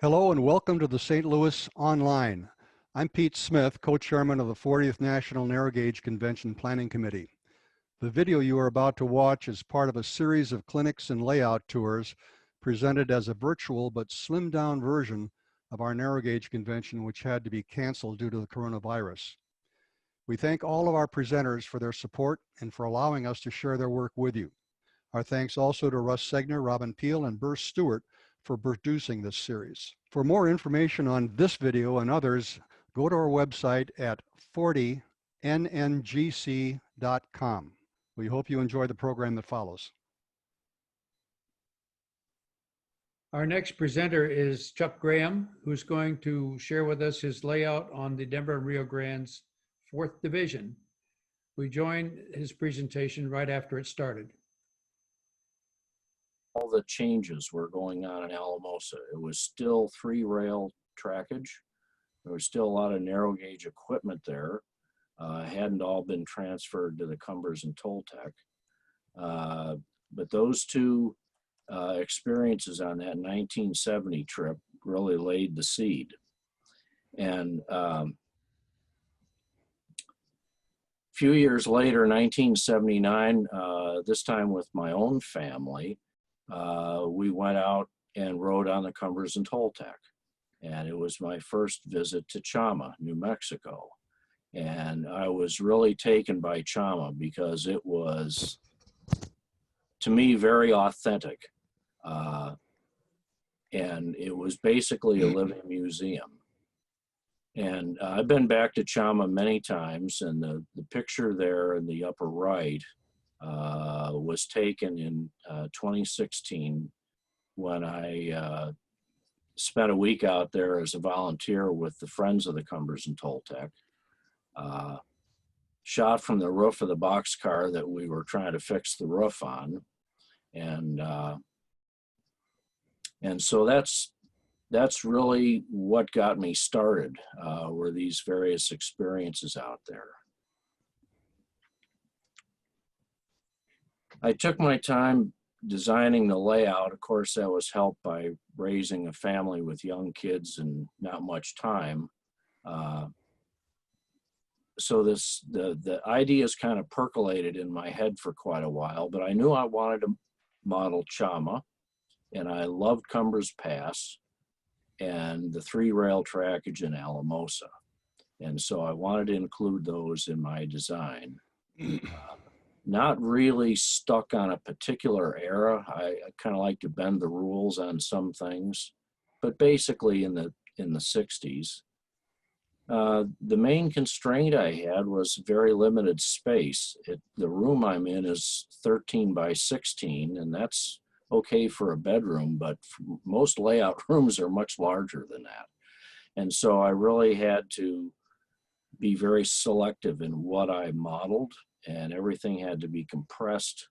Hello and welcome to the St. Louis Online. I'm Pete Smith, co-chairman of the 40th National Narrow Gage Convention Planning Committee. The video you are about to watch is part of a series of clinics and layout tours presented as a virtual but slimmed down version of our Narrow Gage Convention, which had to be canceled due to the coronavirus. We thank all of our presenters for their support and for allowing us to share their work with you. Our thanks also to Russ Segner, Robin Peel, and Burr Stewart for producing this series. For more information on this video and others, go to our website at 40NNGC.com. We hope you enjoy the program that follows. Our next presenter is Chuck Graham, who's going to share with us his layout on the Denver and Rio Grande's 4th Division. We join his presentation right after it started. All the changes were going on in Alamosa. It was still 3-rail trackage. There was still a lot of narrow gauge equipment there. Hadn't all been transferred to the Cumbers and Toltec. But those two experiences on that 1970 trip really laid the seed. And a few years later, 1979, this time with my own family, we went out and rode on the Cumbers and Toltec. And it was my first visit to Chama, New Mexico. And I was really taken by Chama because it was, to me, very authentic. And it was basically a living museum. And I've been back to Chama many times, and the picture there in the upper right was taken in 2016 when I spent a week out there as a volunteer with the Friends of the Cumbers and Toltec. Shot from the roof of the boxcar that we were trying to fix the roof on. And so that's really what got me started, were these various experiences out there. I took my time designing the layout. Of course, that was helped by raising a family with young kids and not much time. So the ideas kind of percolated in my head for quite a while, but I knew I wanted to model Chama, and I loved Cumbers Pass and the 3-rail trackage in Alamosa. And so I wanted to include those in my design. Not really stuck on a particular era. I kind of like to bend the rules on some things, but basically in the 60s. The main constraint I had was very limited space. The room I'm in is 13 by 16, and that's okay for a bedroom, but most layout rooms are much larger than that. And so I really had to be very selective in what I modeled, and everything had to be compressed.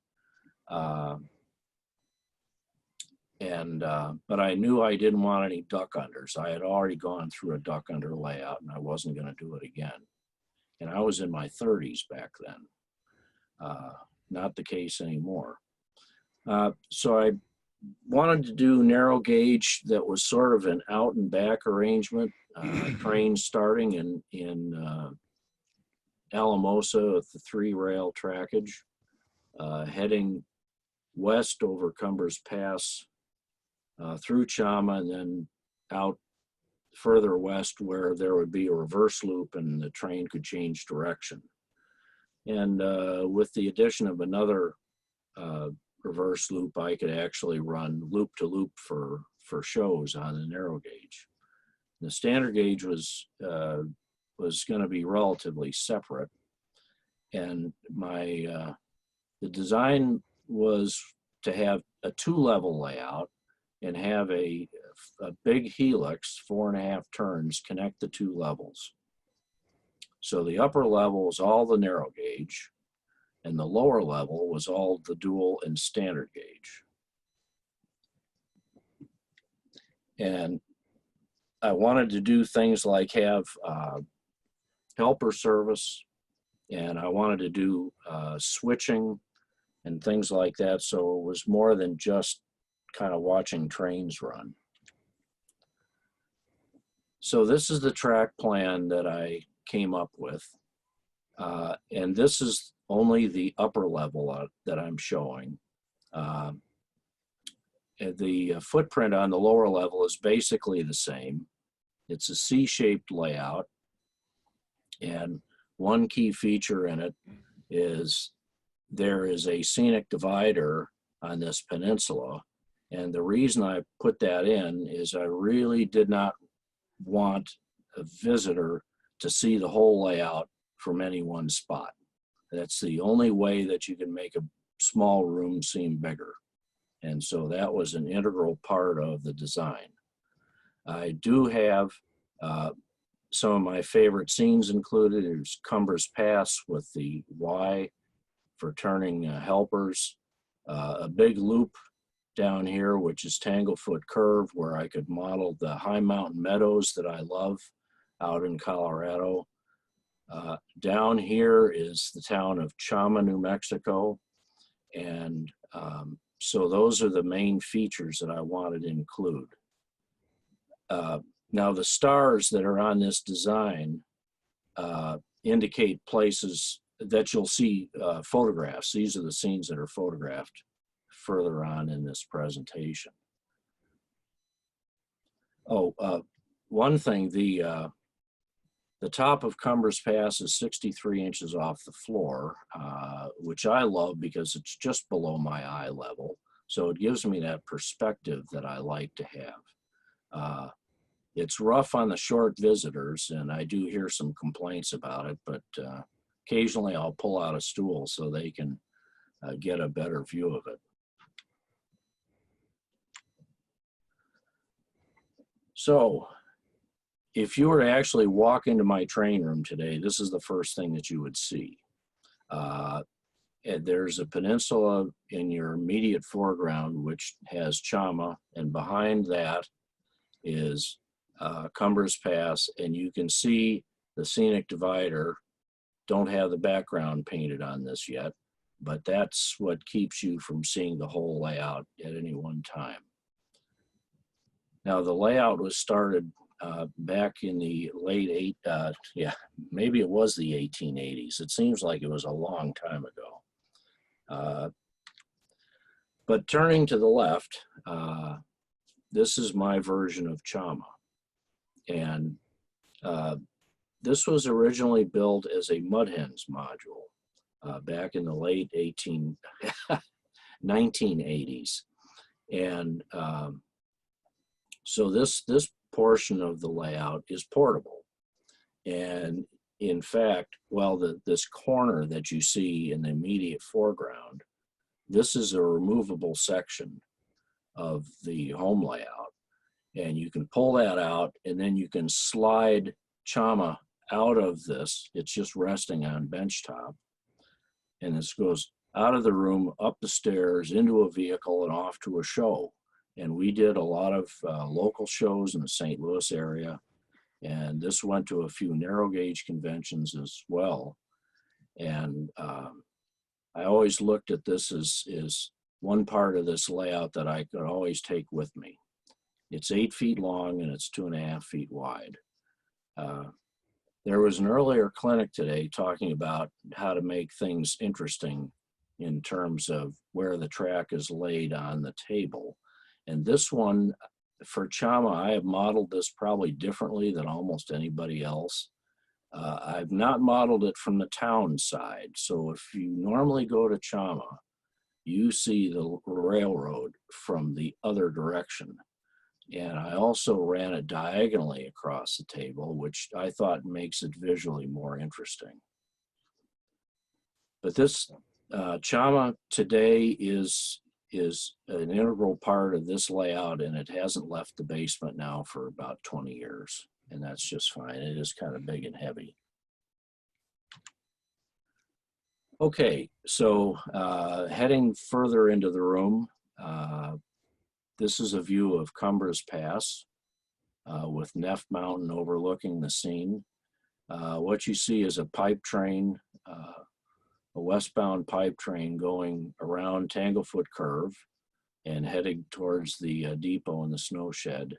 But I knew I didn't want any duck unders. I had already gone through a duck under layout, and I wasn't going to do it again. And I was in my 30s back then. Not the case anymore. So I wanted to do narrow gauge that was sort of an out and back arrangement. Train starting in Alamosa with the 3-rail trackage, heading west over Cumbers Pass, through Chama, and then out further west where there would be a reverse loop and the train could change direction. And with the addition of another reverse loop, I could actually run loop to loop for shows on the narrow gauge. The standard gauge was going to be relatively separate, and the design was to have a 2-level layout and have a big helix, 4.5 turns, connect the 2 levels. So the upper level was all the narrow gauge, and the lower level was all the dual and standard gauge. And I wanted to do things like have helper service, and I wanted to do switching and things like that. So it was more than just kind of watching trains run. So this is the track plan that I came up with. And this is only the upper level that I'm showing. The footprint on the lower level is basically the same. It's a C-shaped layout. And one key feature in it is there is a scenic divider on this peninsula. And the reason I put that in is I really did not want a visitor to see the whole layout from any one spot. That's the only way that you can make a small room seem bigger. And so that was an integral part of the design. I do have some of my favorite scenes included. There's Cumbers Pass with the Y for turning helpers, a big loop down here, which is Tanglefoot Curve, where I could model the high mountain meadows that I love out in Colorado. Down here is the town of Chama, New Mexico. And so those are the main features that I wanted to include. Now the stars that are on this design indicate places that you'll see photographs. These are the scenes that are photographed further on in this presentation. Oh, one thing, the top of Cumbers Pass is 63 inches off the floor, which I love because it's just below my eye level. So it gives me that perspective that I like to have. It's rough on the short visitors, and I do hear some complaints about it, but occasionally I'll pull out a stool so they can get a better view of it. So if you were to actually walk into my train room today, this is the first thing that you would see. And there's a peninsula in your immediate foreground, which has Chama, and behind that is Cumbers Pass, and you can see the scenic divider. Don't have the background painted on this yet, but that's what keeps you from seeing the whole layout at any one time. Now the layout was started back in the late maybe it was the 1880s. It seems like it was a long time ago. But turning to the left, this is my version of Chama. And this was originally built as a mud hens module back in the late 1980s. And so this portion of the layout is portable. And in fact, well, this corner that you see in the immediate foreground, this is a removable section of the home layout. And you can pull that out, and then you can slide Chama out of this. It's just resting on bench top. And this goes out of the room, up the stairs, into a vehicle, and off to a show. And we did a lot of local shows in the St. Louis area. And this went to a few narrow gauge conventions as well. And I always looked at this as one part of this layout that I could always take with me. It's 8 feet long and it's 2.5 feet wide. There was an earlier clinic today talking about how to make things interesting in terms of where the track is laid on the table. And this one, for Chama, I have modeled this probably differently than almost anybody else. I've not modeled it from the town side. So if you normally go to Chama, you see the railroad from the other direction. And I also ran it diagonally across the table, which I thought makes it visually more interesting. But this Chama today is an integral part of this layout, and it hasn't left the basement now for about 20 years. And that's just fine. It is kind of big and heavy. Okay, so heading further into the room, this is a view of Cumbers Pass with Neff Mountain overlooking the scene. What you see is a pipe train, a westbound pipe train going around Tanglefoot Curve and heading towards the depot and the snow shed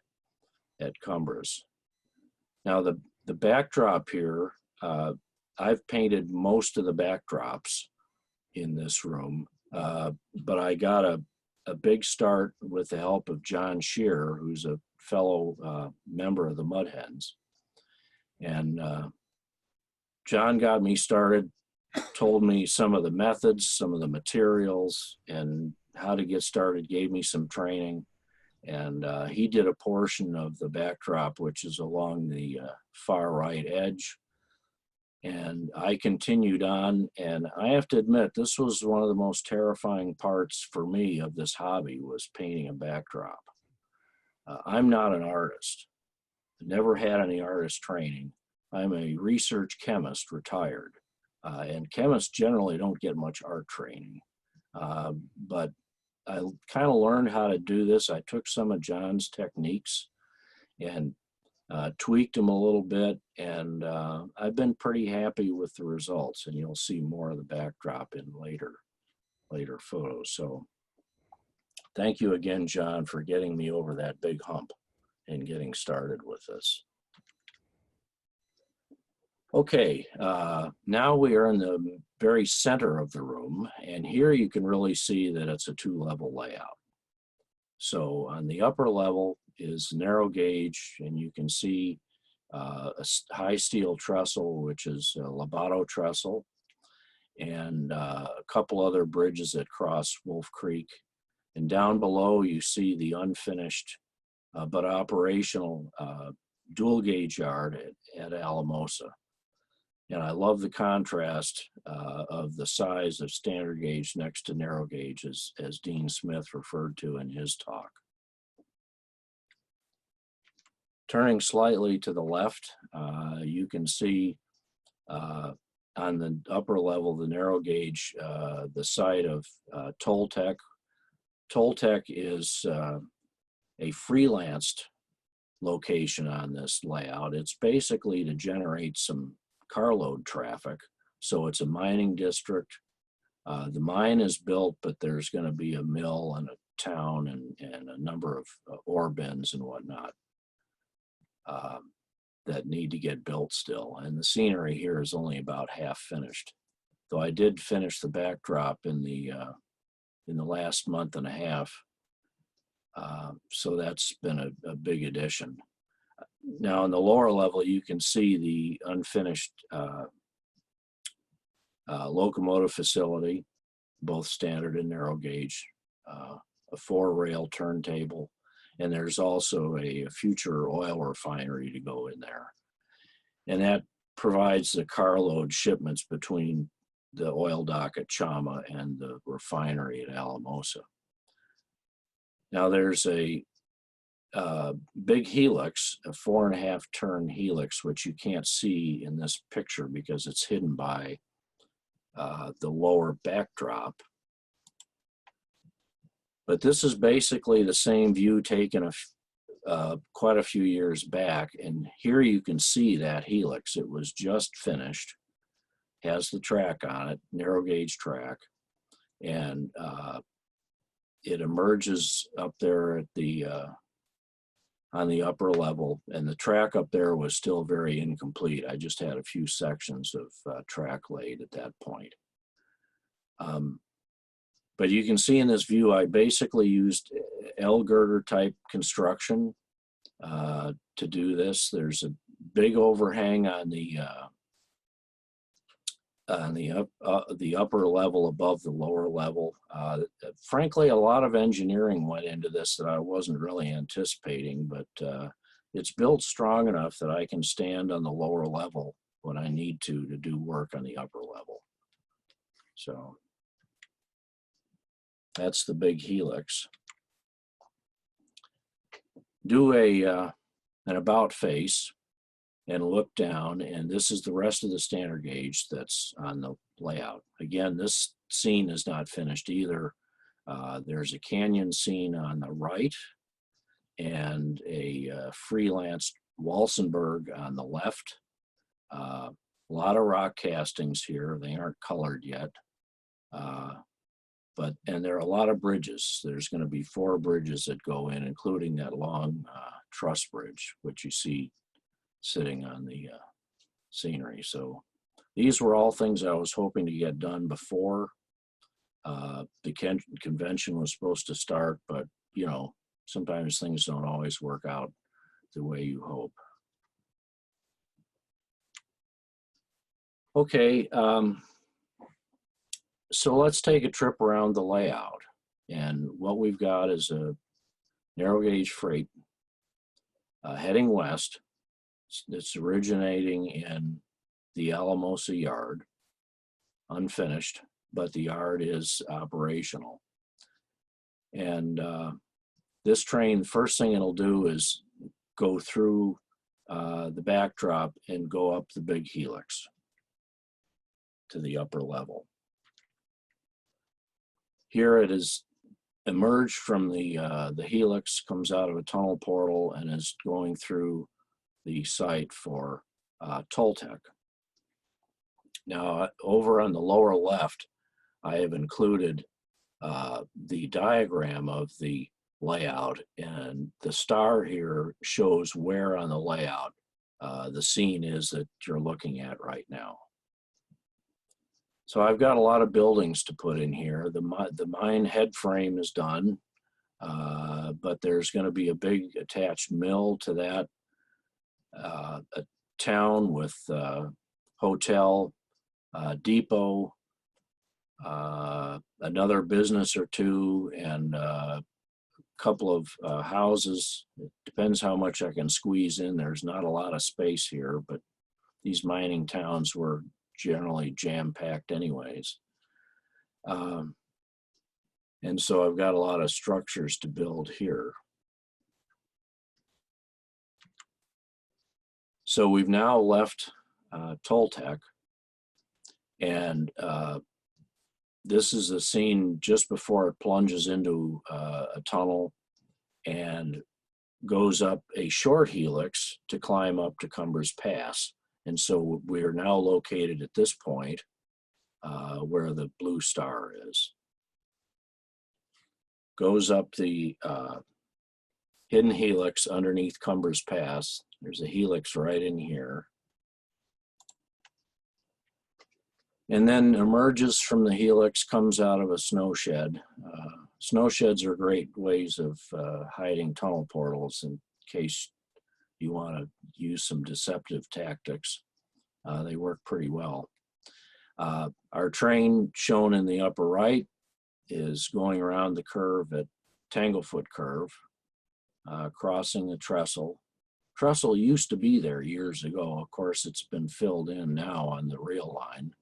at Cumbers. Now the backdrop here, I've painted most of the backdrops in this room, but I got a big start with the help of John Shearer, who's a fellow member of the Mud Hens. And John got me started, told me some of the methods, some of the materials, and how to get started, gave me some training. And he did a portion of the backdrop, which is along the far right edge. And I continued on, and I have to admit, this was one of the most terrifying parts for me of this hobby, was painting a backdrop. I'm not an artist. Never had any artist training. I'm a research chemist, retired. And chemists generally don't get much art training. But I kind of learned how to do this. I took some of John's techniques and tweaked them a little bit, and I've been pretty happy with the results, and you'll see more of the backdrop in later photos. So thank you again, John, for getting me over that big hump and getting started with this. Okay, now we are in the very center of the room, and here you can really see that it's a two-level layout. So on the upper level is narrow gauge, and you can see a high steel trestle, which is a Lobato trestle, and a couple other bridges that cross Wolf Creek. And down below you see the unfinished but operational dual gauge yard at Alamosa. And I love the contrast of the size of standard gauge next to narrow gauge, as Dean Smith referred to in his talk. Turning slightly to the left, you can see on the upper level, the narrow gauge, the site of Toltec. Toltec is a freelanced location on this layout. It's basically to generate some carload traffic. So it's a mining district. The mine is built, but there's going to be a mill and a town and a number of ore bins and whatnot that need to get built still. And the scenery here is only about half finished. Though I did finish the backdrop in the last month and a half. So that's been a big addition. Now on the lower level, you can see the unfinished locomotive facility, both standard and narrow gauge, a 4-rail turntable, and there's also a future oil refinery to go in there. And that provides the carload shipments between the oil dock at Chama and the refinery at Alamosa. Now there's a big helix, a 4.5 turn helix, which you can't see in this picture because it's hidden by the lower backdrop. But this is basically the same view taken quite a few years back. And here you can see that helix. It was just finished, has the track on it, narrow gauge track. And it emerges up there at the on the upper level, and the track up there was still very incomplete. I just had a few sections of track laid at that point. But you can see in this view, I basically used L-girder type construction to do this. There's a big overhang on the upper level above the lower level. Frankly, a lot of engineering went into this that I wasn't really anticipating, but it's built strong enough that I can stand on the lower level when I need to do work on the upper level. So that's the big helix. Do an about face and look down, and this is the rest of the standard gauge that's on the layout. Again, this scene is not finished either. There's a canyon scene on the right and a freelance Walsenburg on the left. A lot of rock castings here. They aren't colored yet. And there are a lot of bridges. There's going to be 4 bridges that go in, including that long truss bridge, which you see sitting on the scenery. So these were all things I was hoping to get done before the convention was supposed to start, but you know, sometimes things don't always work out the way you hope. Okay, so let's take a trip around the layout. And what we've got is a narrow gauge freight heading west. It's originating in the Alamosa yard, unfinished, but the yard is operational. And this train, first thing it'll do is go through the backdrop and go up the big helix to the upper level. Here it is emerged from the helix, comes out of a tunnel portal, and is going through the site for Toltec. Now, over on the lower left, I have included the diagram of the layout, and the star here shows where on the layout the scene is that you're looking at right now. So I've got a lot of buildings to put in here. The mine head frame is done, but there's going to be a big attached mill to that, a town with hotel, depot, another business or two, and a couple of houses. It depends how much I can squeeze in. There's not a lot of space here, but these mining towns were generally jam-packed anyways. And so I've got a lot of structures to build here. So we've now left Toltec, and this is a scene just before it plunges into a tunnel and goes up a short helix to climb up to Cumbers Pass. And so we are now located at this point where the blue star is. Goes up the hidden helix underneath Cumbers Pass. There's a helix right in here. And then emerges from the helix, comes out of a snow shed. Snow sheds are great ways of hiding tunnel portals in case you want to use some deceptive tactics. They work pretty well. Our train shown in the upper right is going around the curve at Tanglefoot Curve, crossing the trestle. Trestle used to be there years ago. Of course, it's been filled in now on the rail line.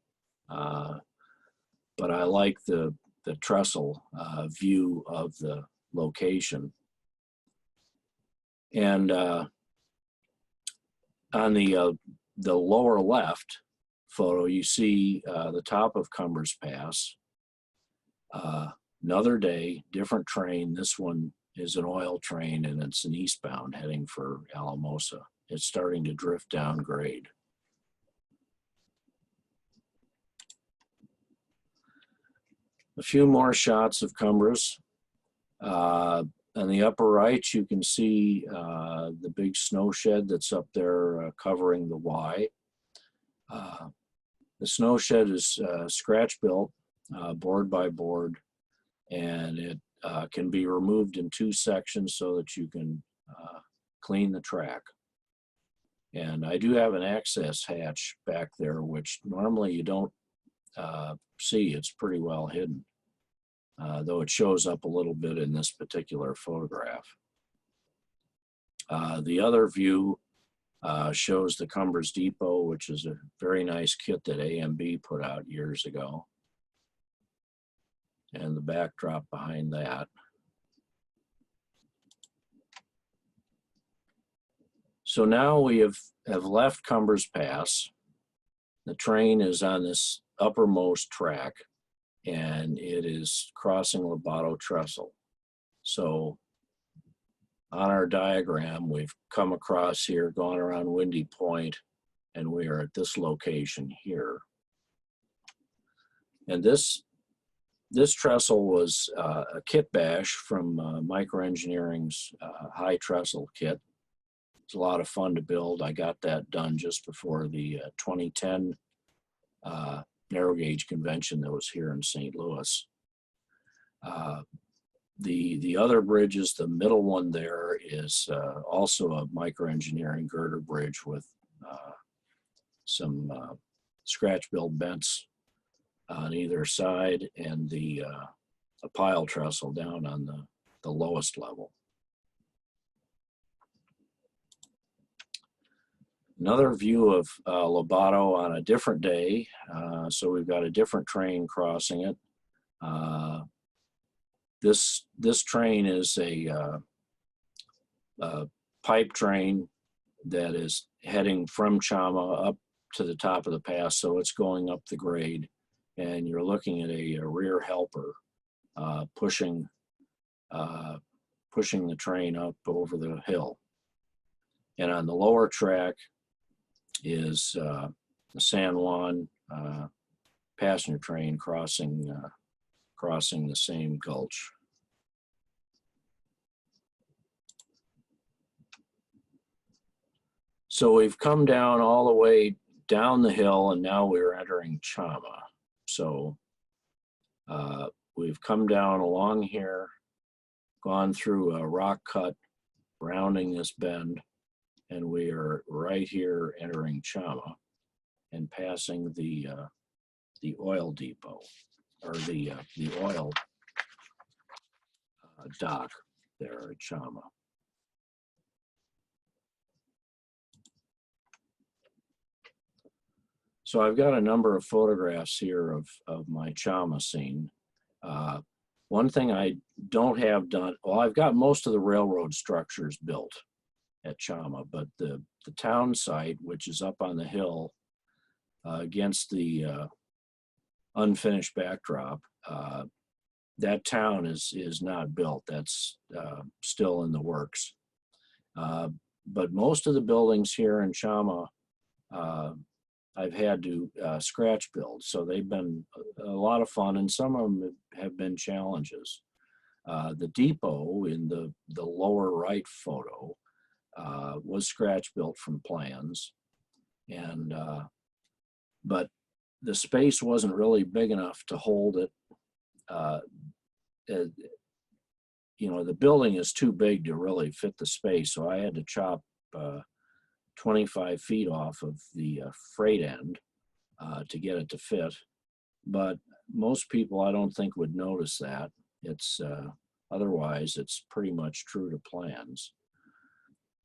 But I like the trestle view of the location. And on the lower left photo, you see the top of Cumbers Pass. Another day, different train. This one is an oil train, and it's an eastbound heading for Alamosa. It's starting to drift down grade. A few more shots of Cumbers. On the upper right, you can see the big snow shed that's up there covering the Y. The snow shed is scratch built, board by board, and it can be removed in two sections so that you can clean the track. And I do have an access hatch back there, which normally you don't see. It's pretty well hidden. Though it shows up a little bit in this particular photograph. The other view shows the Cumbers Depot, which is a very nice kit that AMB put out years ago. And the backdrop behind that. So now we have left Cumbers Pass. The train is on this uppermost track, and it is crossing Lobato Trestle. So on our diagram, we've come across here, gone around Windy Point, and we are at this location here. And this trestle was a kit bash from Microengineering's high trestle kit. It's a lot of fun to build. I got that done just before the 2010 Narrow Gage Convention that was here in St. Louis. The other bridges, the middle one there is also a microengineering girder bridge with some scratch build bents on either side, and a pile trestle down on the lowest level. Another view of Lobato on a different day. So we've got a different train crossing it. This train is a pipe train that is heading from Chama up to the top of the pass. So it's going up the grade, and you're looking at a rear helper pushing the train up over the hill. And on the lower track is the San Juan passenger train crossing the same gulch. So we've come down all the way down the hill, and now we're entering Chama. So we've come down along here, gone through a rock cut, rounding this bend, and we are right here entering Chama and passing the oil depot, or the oil dock there at Chama. So I've got a number of photographs here of my Chama scene. One thing I don't have done, well, I've got most of the railroad structures built at Chama, but the town site, which is up on the hill against the unfinished backdrop, that town is not built. That's still in the works. But most of the buildings here in Chama, I've had to scratch build. So they've been a lot of fun, and some of them have been challenges. The depot in the lower right photo was scratch built from plans, and but the space wasn't really big enough to hold it. You know, the building is too big to really fit the space, so I had to chop 25 feet off of the freight end to get it to fit. But most people, I don't think, would notice that. It's otherwise it's pretty much true to plans.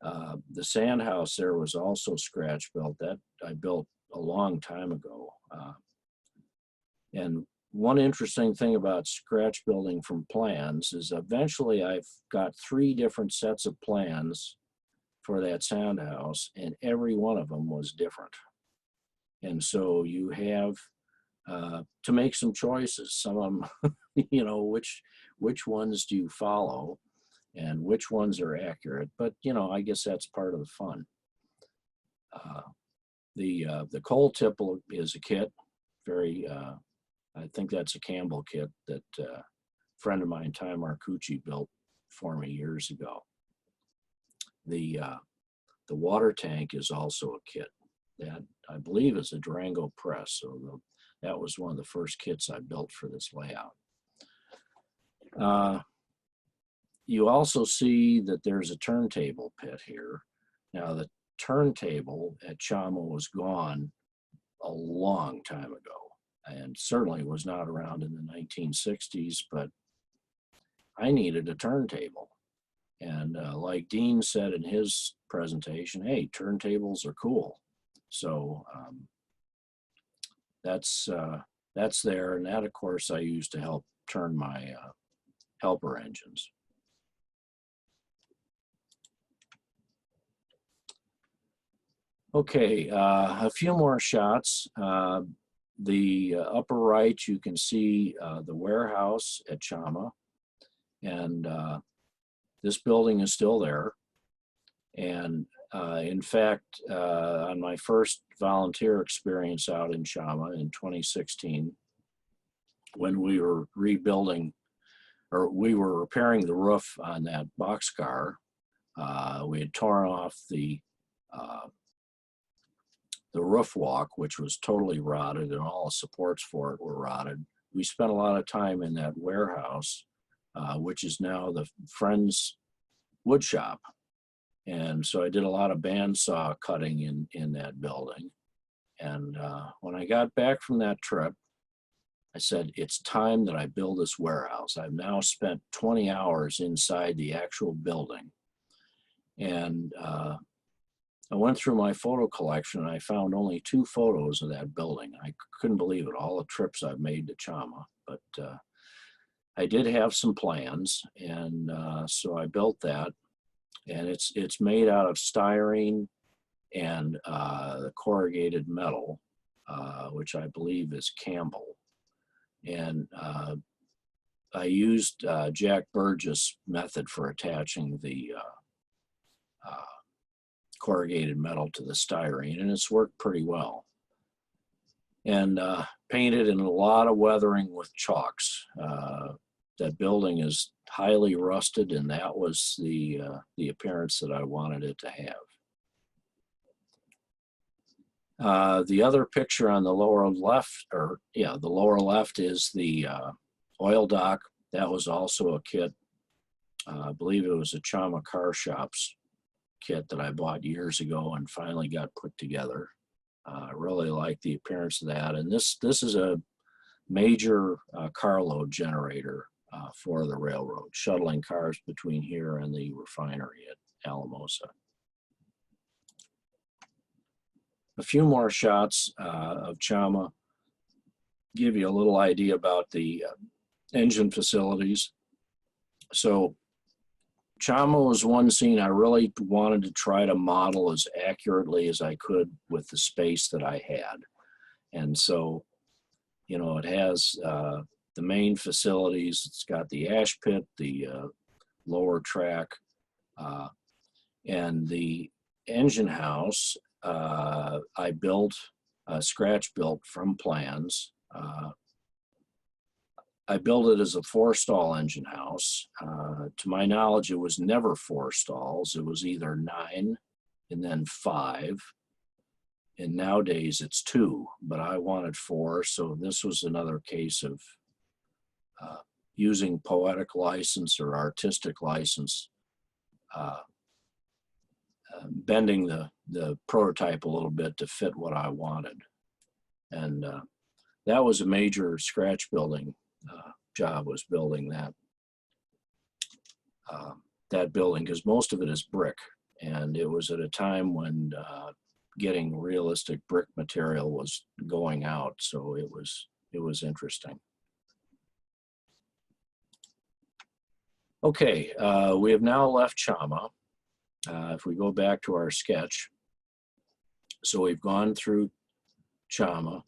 The sand house there was also scratch built. That I built a long time ago. And one interesting thing about scratch building from plans is eventually I've got 3 different sets of plans for that sound house, and every one of them was different. And so you have to make some choices. Some of them, you know, which ones do you follow and which ones are accurate? But, you know, I guess that's part of the fun. The coal tip is a kit, very, I think that's a Campbell kit that a friend of mine, Ty Marcucci, built for me years ago. The water tank is also a kit that I believe is a Durango press. So that was one of the first kits I built for this layout. You also see that there's a turntable pit here. Now the turntable at Chama was gone a long time ago, and certainly was not around in the 1960s, but I needed a turntable. And like Dean said in his presentation, hey, turntables are cool. So that's there, and that, of course, I use to help turn my helper engines. Okay, a few more shots. The upper right, you can see the warehouse at Chama, and this building is still there. And in fact, on my first volunteer experience out in Chama in 2016, when we were rebuilding, or we were repairing the roof on that boxcar, We had torn off the roof walk, which was totally rotted, and all the supports for it were rotted. We spent a lot of time in that warehouse, which is now the Friends wood shop. And so I did a lot of bandsaw cutting in that building. And when I got back from that trip, I said, it's time that I build this warehouse. I've now spent 20 hours inside the actual building. And I went through my photo collection and I found only 2 photos of that building. I couldn't believe it, all the trips I've made to Chama. But I did have some plans, and so I built that. And it's made out of styrene and the corrugated metal, which I believe is Campbell. And I used Jack Burgess' method for attaching the corrugated metal to the styrene, and it's worked pretty well. And painted in a lot of weathering with chalks. That building is highly rusted, and that was the appearance that I wanted it to have. The other picture on the lower left, the lower left is the oil dock. That was also a kit. I believe it was a Chama Car Shops kit that I bought years ago and finally got put together. I really like the appearance of that. And this is a major carload generator for the railroad, shuttling cars between here and the refinery at Alamosa. A few more shots of Chama, give you a little idea about the engine facilities. So Chama was one scene I really wanted to try to model as accurately as I could with the space that I had. And so, you know, it has the main facilities. It's got the ash pit, the lower track, and the engine house I built, scratch built from plans. I built it as a 4-stall engine house. To my knowledge, it was never 4 stalls. It was either 9 and then 5. And nowadays it's 2, but I wanted 4. So this was another case of using poetic license or artistic license, bending the prototype a little bit to fit what I wanted. And that was a major scratch building job, was building that building, because most of it is brick, and it was at a time when getting realistic brick material was going out, so it was interesting. Okay, we have now left Chama. If we go back to our sketch, so we've gone through Chama.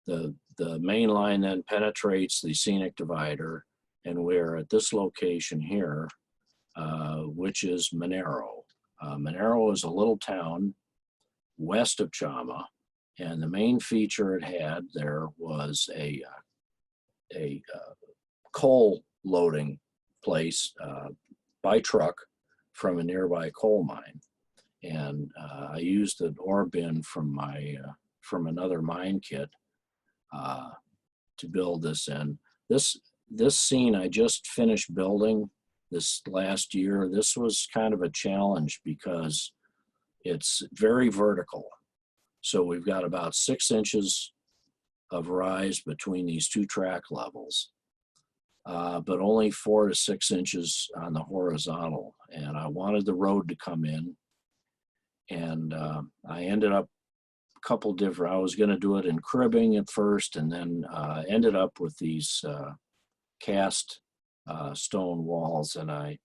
The main line then penetrates the scenic divider, and we're at this location here, which is Monero. Monero is a little town west of Chama, and the main feature it had there was a coal loading place by truck from a nearby coal mine. And I used an ore bin from another mine kit to build this in. This scene I just finished building this last year. This was kind of a challenge because it's very vertical. So we've got about 6 inches of rise between these 2 track levels, but only 4 to 6 inches on the horizontal. And I wanted the road to come in, and I ended up couple different, I was going to do it in cribbing at first, and then ended up with these cast stone walls, and I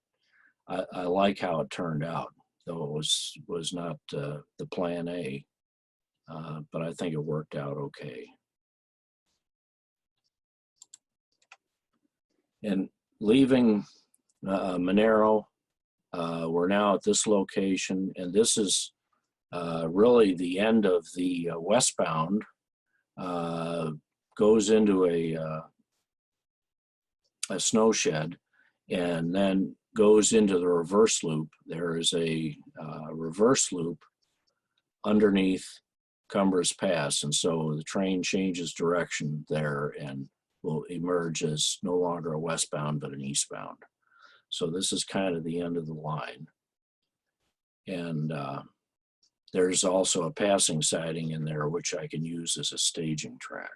like how it turned out, though it was not the plan A, but I think it worked out okay. And leaving Monero, we're now at this location, and this is really the end of the westbound, goes into a snow shed, and then goes into the reverse loop. There is a reverse loop underneath Cumbres Pass, and so the train changes direction there and will emerge as no longer a westbound but an eastbound. So this is kind of the end of the line. And there's also a passing siding in there which I can use as a staging track.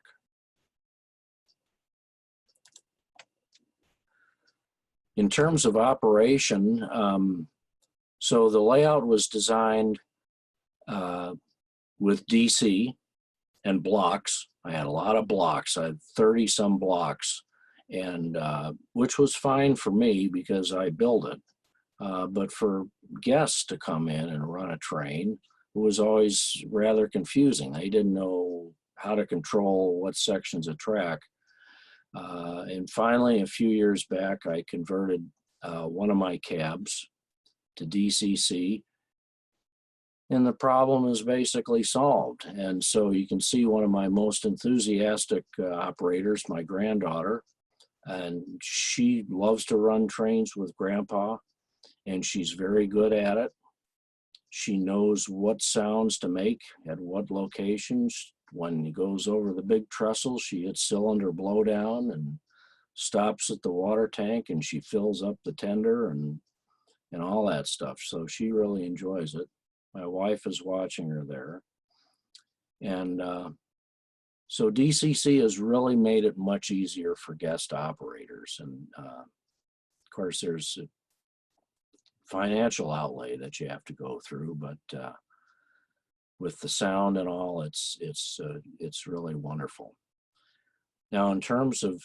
In terms of operation, so the layout was designed with DC and blocks. I had a lot of blocks. I had 30 some blocks, and which was fine for me because I built it. But for guests to come in and run a train, it was always rather confusing. They didn't know how to control what sections of track. And finally, a few years back, I converted one of my cabs to DCC, and the problem is basically solved. And so you can see one of my most enthusiastic operators, my granddaughter, and she loves to run trains with Grandpa, and she's very good at it. She knows what sounds to make at what locations. When he goes over the big trestle, she hits cylinder blowdown and stops at the water tank, and she fills up the tender and all that stuff. So she really enjoys it. My wife is watching her there. And so DCC has really made it much easier for guest operators. And of course, there's a financial outlay that you have to go through, but with the sound and all, it's really wonderful. Now, in terms of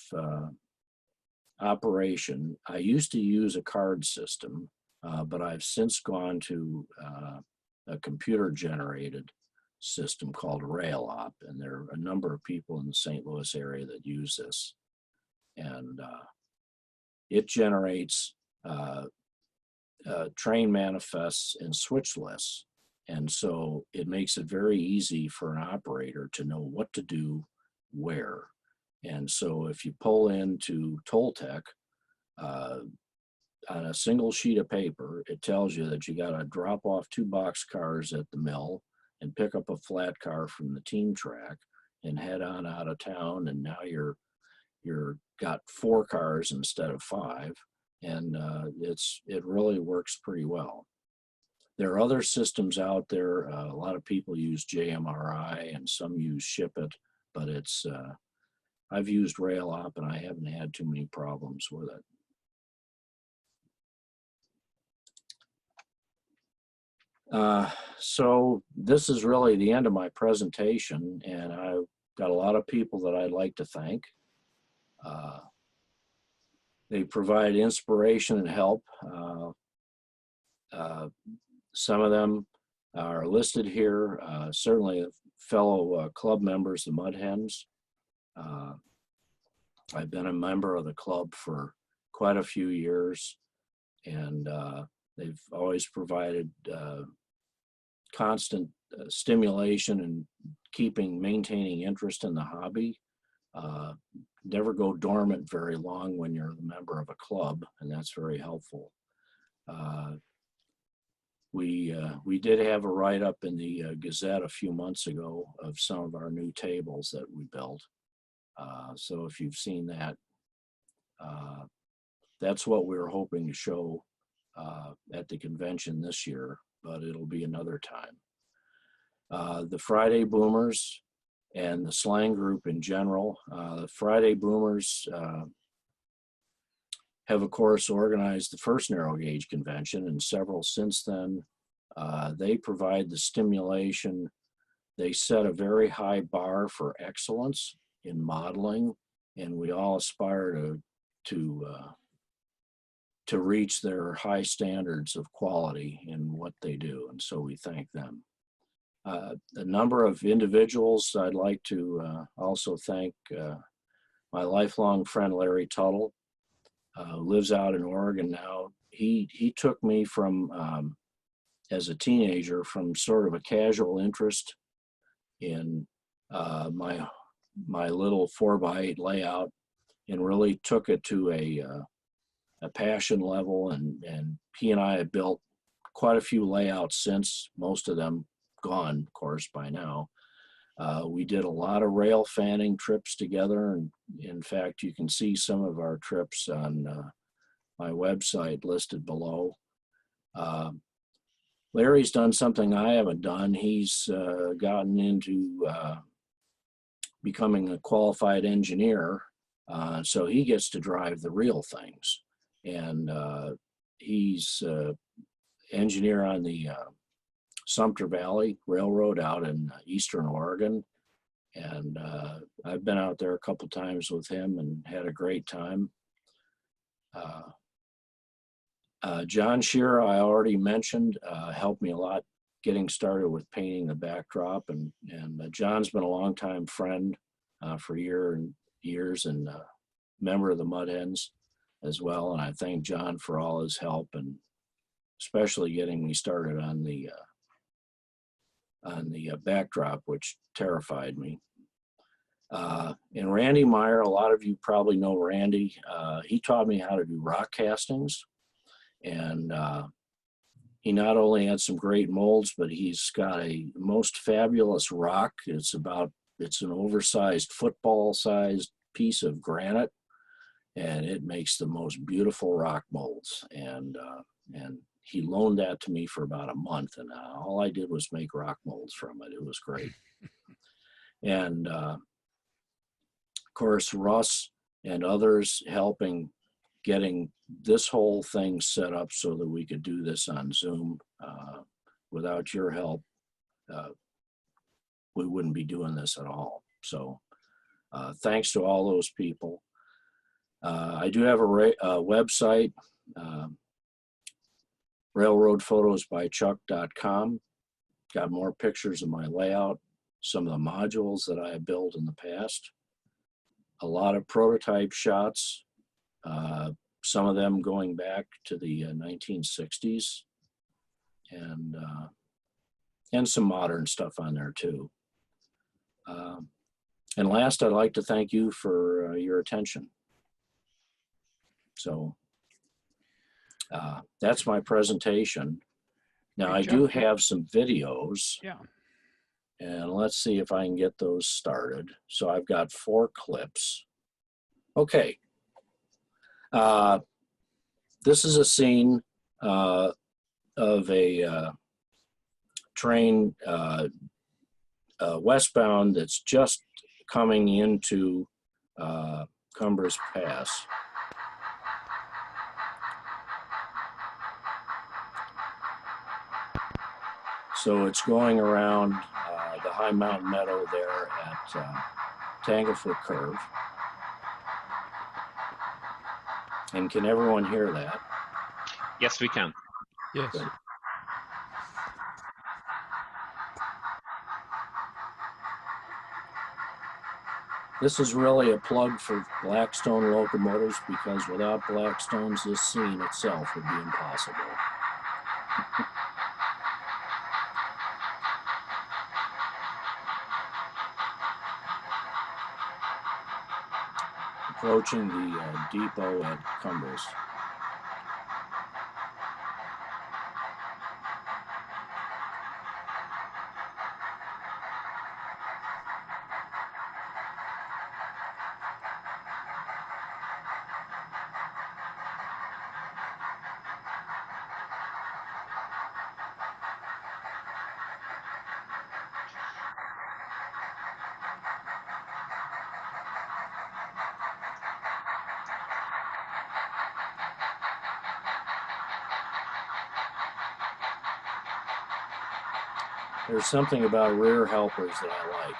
operation, I used to use a card system, but I've since gone to a computer-generated system called RailOp, and there are a number of people in the St. Louis area that use this, and it generates train manifests and switch lists. And so it makes it very easy for an operator to know what to do where. And so if you pull into Toltec on a single sheet of paper, it tells you that you got to drop off 2 box cars at the mill and pick up a flat car from the team track and head on out of town. And now you're got 4 cars instead of 5. And it really works pretty well. There are other systems out there. A lot of people use JMRI and some use ShipIt, but it's I've used RailOp and I haven't had too many problems with it. So this is really the end of my presentation, and I've got a lot of people that I'd like to thank. They provide inspiration and help. Some of them are listed here, certainly fellow club members, the Mud Hens. I've been a member of the club for quite a few years, and they've always provided constant stimulation and maintaining interest in the hobby. Never go dormant very long when you're a member of a club, and that's very helpful. We did have a write-up in the Gazette a few months ago of some of our new tables that we built. So if you've seen that, that's what we were hoping to show at the convention this year, but it'll be another time. The Friday Boomers and the Slang Group in general. The Friday Boomers have, of course, organized the first Narrow Gauge Convention, and several since then. They provide the stimulation. They set a very high bar for excellence in modeling, and we all aspire to reach their high standards of quality in what they do, and so we thank them. A number of individuals I'd like to also thank. My lifelong friend Larry Tuttle, lives out in Oregon now. He took me from as a teenager from sort of a casual interest in my little 4x8 layout, and really took it to a passion level, and he and I have built quite a few layouts since, most of them gone, of course, by now. We did a lot of rail fanning trips together, and in fact, you can see some of our trips on my website listed below. Larry's done something I haven't done. He's gotten into becoming a qualified engineer, so he gets to drive the real things. And he's engineer on the Sumter Valley Railroad out in Eastern Oregon. And I've been out there a couple times with him and had a great time. John Shearer, I already mentioned, helped me a lot getting started with painting the backdrop. And John's been a longtime friend for years, and member of the Mud Hens as well. And I thank John for all his help, and especially getting me started on the backdrop, which terrified me. And Randy Meyer, a lot of you probably know Randy. He taught me how to do rock castings, and he not only had some great molds, but he's got a most fabulous rock. It's an oversized football-sized piece of granite, and it makes the most beautiful rock molds. And he loaned that to me for about a month, and all I did was make rock molds from it. It was great. And of course, Russ and others helping getting this whole thing set up so that we could do this on Zoom. Without your help, we wouldn't be doing this at all. So thanks to all those people. I do have a website, railroadphotosbychuck.com. Got more pictures of my layout, some of the modules that I have built in the past, a lot of prototype shots, some of them going back to the 1960s, and some modern stuff on there too. And last, I'd like to thank you for your attention. So that's my presentation. Now, I do have some videos. Yeah. And let's see if I can get those started. So I've got 4 clips. Okay. This is a scene of a train westbound that's just coming into Cumbres Pass. So it's going around the high mountain meadow there at Tanglefoot Curve. And can everyone hear that? Yes, we can. Yes. Good. This is really a plug for Blackstone locomotives, because without Blackstones, this scene itself would be impossible. Approaching the depot at Cumbres. There's something about rear helpers that I like.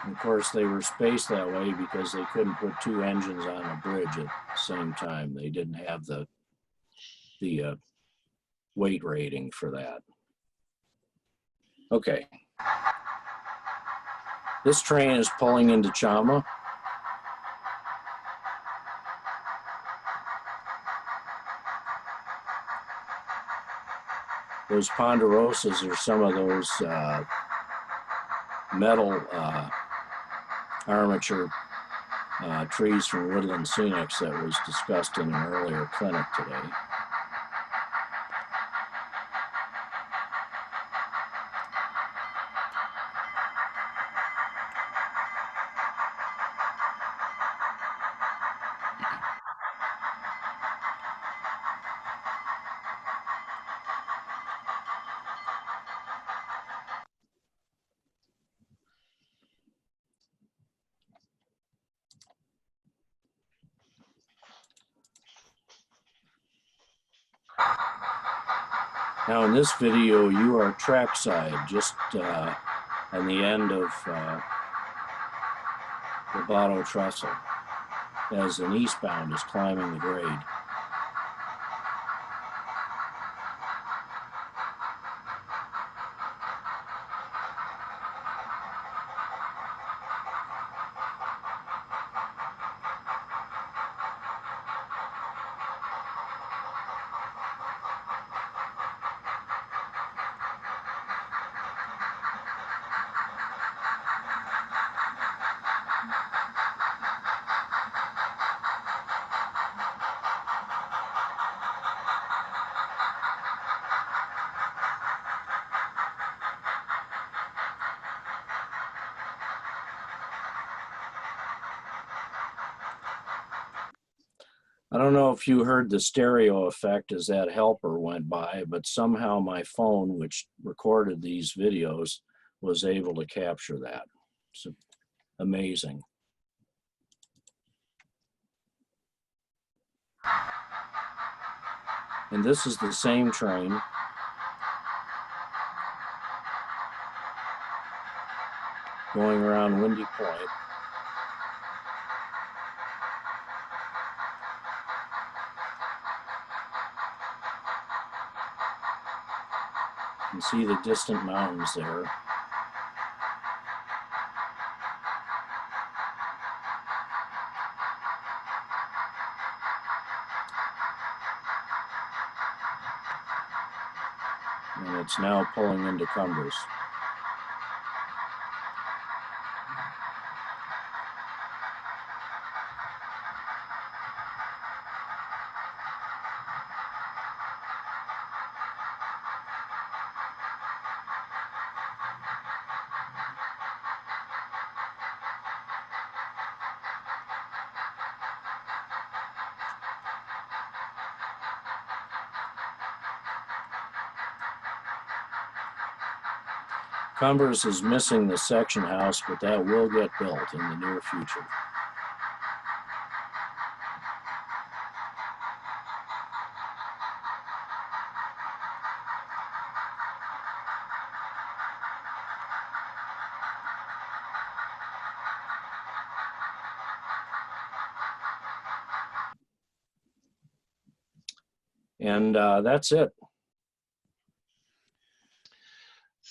And of course, they were spaced that way because they couldn't put 2 engines on a bridge at the same time. They didn't have the weight rating for that. Okay. This train is pulling into Chama. Those ponderosas are some of those metal armature trees from Woodland Scenics that was discussed in an earlier clinic today. Now in this video, you are trackside, just on the end of the Botto Trestle, as an eastbound is climbing the grade. I don't know if you heard the stereo effect as that helper went by, but somehow my phone, which recorded these videos, was able to capture that. It's amazing. And this is the same train. Going around Windy Point. You can see the distant mountains there. And it's now pulling into Cumbers. Cumbers is missing the section house, but that will get built in the near future. And that's it.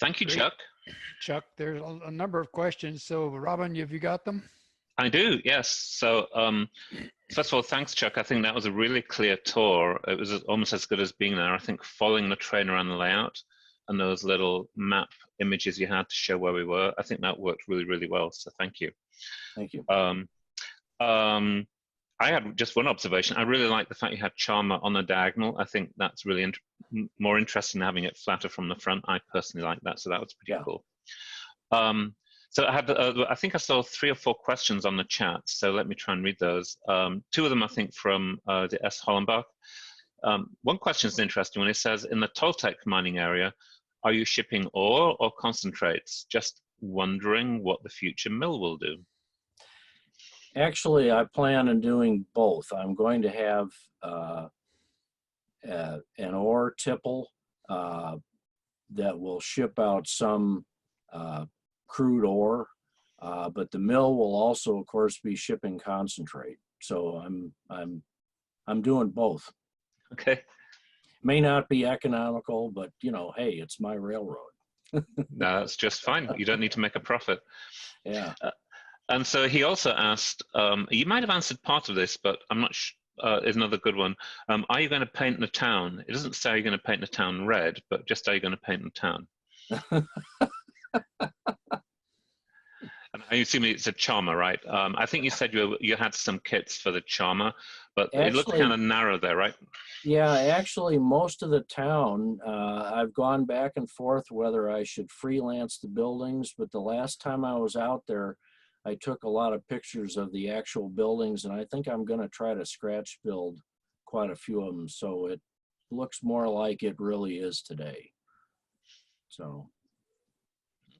Thank you, Great. Chuck. Chuck, there's a number of questions. So Robin, have you got them? I do, yes. So first of all, thanks, Chuck. I think that was a really clear tour. It was almost as good as being there. I think following the train around the layout and those little map images you had to show where we were, I think that worked really, really well. So thank you. Thank you. I had just one observation. I really like the fact you had Chama on the diagonal. I think that's really more interesting than having it flatter from the front. I personally like that, so that was pretty cool. So I had, I think I saw 3 or 4 questions on the chat, so let me try and read those. 2 of them, I think, from the S. Hollenbach. One question is an interesting one. It says, in the Toltec mining area, are you shipping ore or concentrates? Just wondering what the future mill will do. Actually, I plan on doing both. I'm going to have an ore tipple that will ship out some crude ore, but the mill will also, of course, be shipping concentrate. So I'm doing both. Okay. May not be economical, but you know, hey, it's my railroad. No, that's just fine. You don't need to make a profit. Yeah. And so he also asked, you might have answered part of this, but I'm not sure, is another good one. Are you going to paint the town? It doesn't say you're going to paint the town red, but just are you going to paint the town? And I assume it's a Chama, right? I think you said you had some kits for the Chama, but it looked kind of narrow there, right? Yeah, actually, most of the town, I've gone back and forth whether I should freelance the buildings, but the last time I was out there, I took a lot of pictures of the actual buildings, and I think I'm going to try to scratch build quite a few of them, so it looks more like it really is today. So,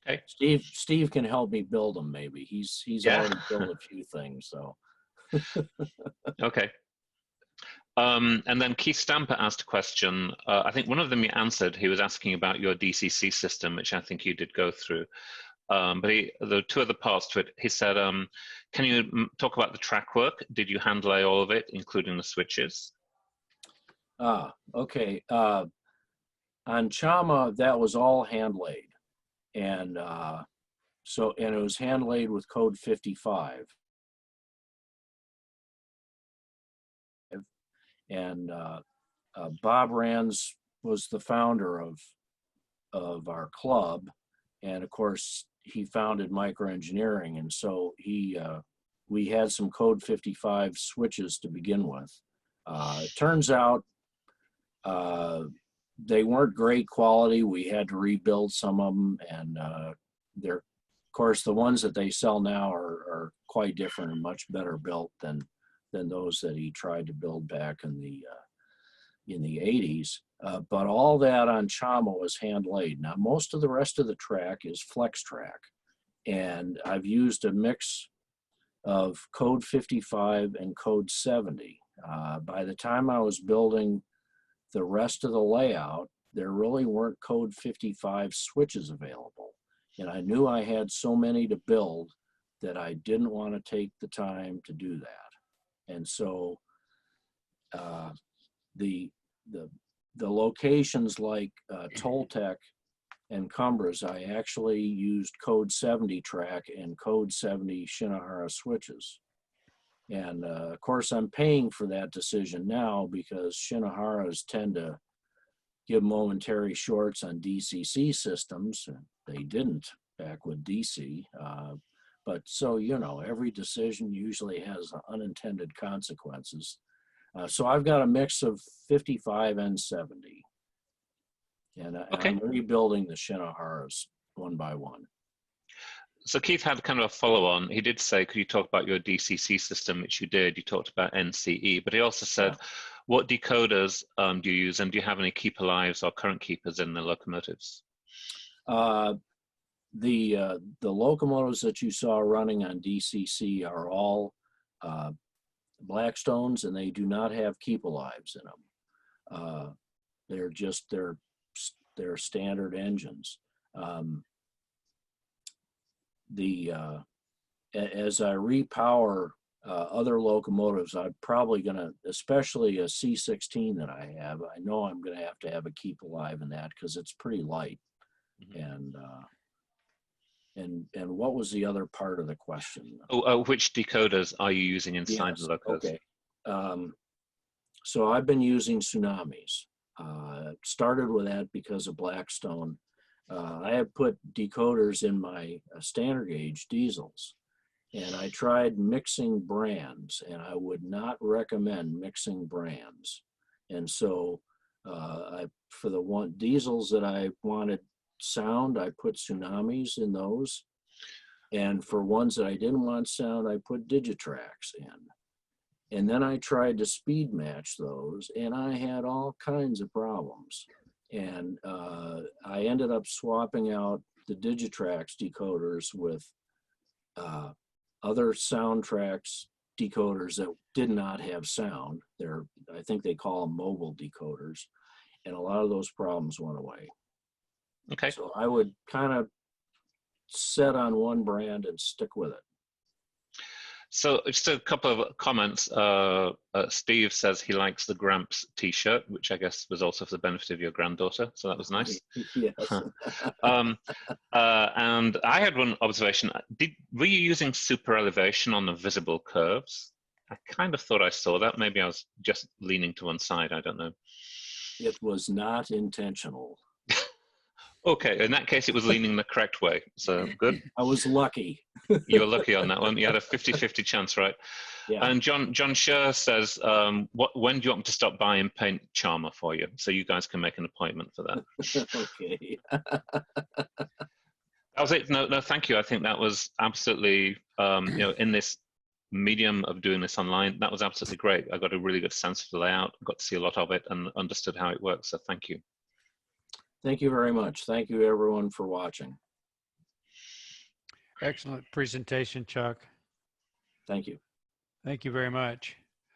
okay, Steve can help me build them. Maybe he's already built a few things. So, okay. And then Keith Stamper asked a question. I think one of them you answered. He was asking about your DCC system, which I think you did go through. But the two other parts to it, he said, can you talk about the track work? Did you hand lay all of it, including the switches? Okay. On Chama, that was all hand laid. And and it was hand laid with code 55. And Bob Rands was the founder of our club, and of course he founded microengineering, and so we had some code 55 switches to begin with. It turns out they weren't great quality. We had to rebuild some of them, and they're, of course, the ones that they sell now are quite different and much better built than those that he tried to build back in the 80s. But all that on Chama was hand laid. Now, most of the rest of the track is flex track. And I've used a mix of code 55 and code 70. By the time I was building the rest of the layout, there really weren't code 55 switches available. And I knew I had so many to build that I didn't want to take the time to do that. And so the locations like Toltec and Cumbres, I actually used code 70 track and code 70 Shinohara switches. And of course, I'm paying for that decision now because Shinoharas tend to give momentary shorts on DCC systems. They didn't back with DC. But so, you know, every decision usually has unintended consequences. So I've got a mix of 55 and 70. And I'm rebuilding the Shinoharas one by one. So Keith had kind of a follow-on. He did say, could you talk about your DCC system, which you did. You talked about NCE, but he also said, what decoders do you use, and do you have any keeper lives or current keepers in the locomotives? The locomotives that you saw running on DCC are all Blackstones, and they do not have keep alives in them. They're just they're standard engines. As I repower other locomotives, I'm probably gonna, especially a C16 that I have, I know I'm gonna have a keep alive in that because it's pretty light. Mm-hmm. And what was the other part of the question? Which decoders are you using inside the locos? Okay. So I've been using Tsunamis. Started with that because of Blackstone. I have put decoders in my standard gauge diesels, and I tried mixing brands, and I would not recommend mixing brands. And so for the diesels that I wanted sound, I put Tsunamis in those. And for ones that I didn't want sound, I put Digitrax in. And then I tried to speed match those, and I had all kinds of problems. And I ended up swapping out the Digitrax decoders with other Soundtrax decoders that did not have sound. I think they call them mobile decoders. And a lot of those problems went away. Okay. So I would kind of set on one brand and stick with it. So just a couple of comments. Steve says he likes the Gramps t-shirt, which I guess was also for the benefit of your granddaughter. So that was nice. Yes. And I had one observation. Were you using super elevation on the visible curves? I kind of thought I saw that. Maybe I was just leaning to one side. I don't know. It was not intentional. Okay, in that case, it was leaning the correct way. So good. I was lucky. You were lucky on that one. You had a 50-50 chance, right? Yeah. And John Scher says, when do you want me to stop by and paint Chama for you? So you guys can make an appointment for that. Okay. That was it. No, thank you. I think that was absolutely, in this medium of doing this online, that was absolutely great. I got a really good sense of the layout, got to see a lot of it and understood how it works. So thank you. Thank you very much. Thank you everyone for watching. Excellent presentation, Chuck. Thank you. Thank you very much.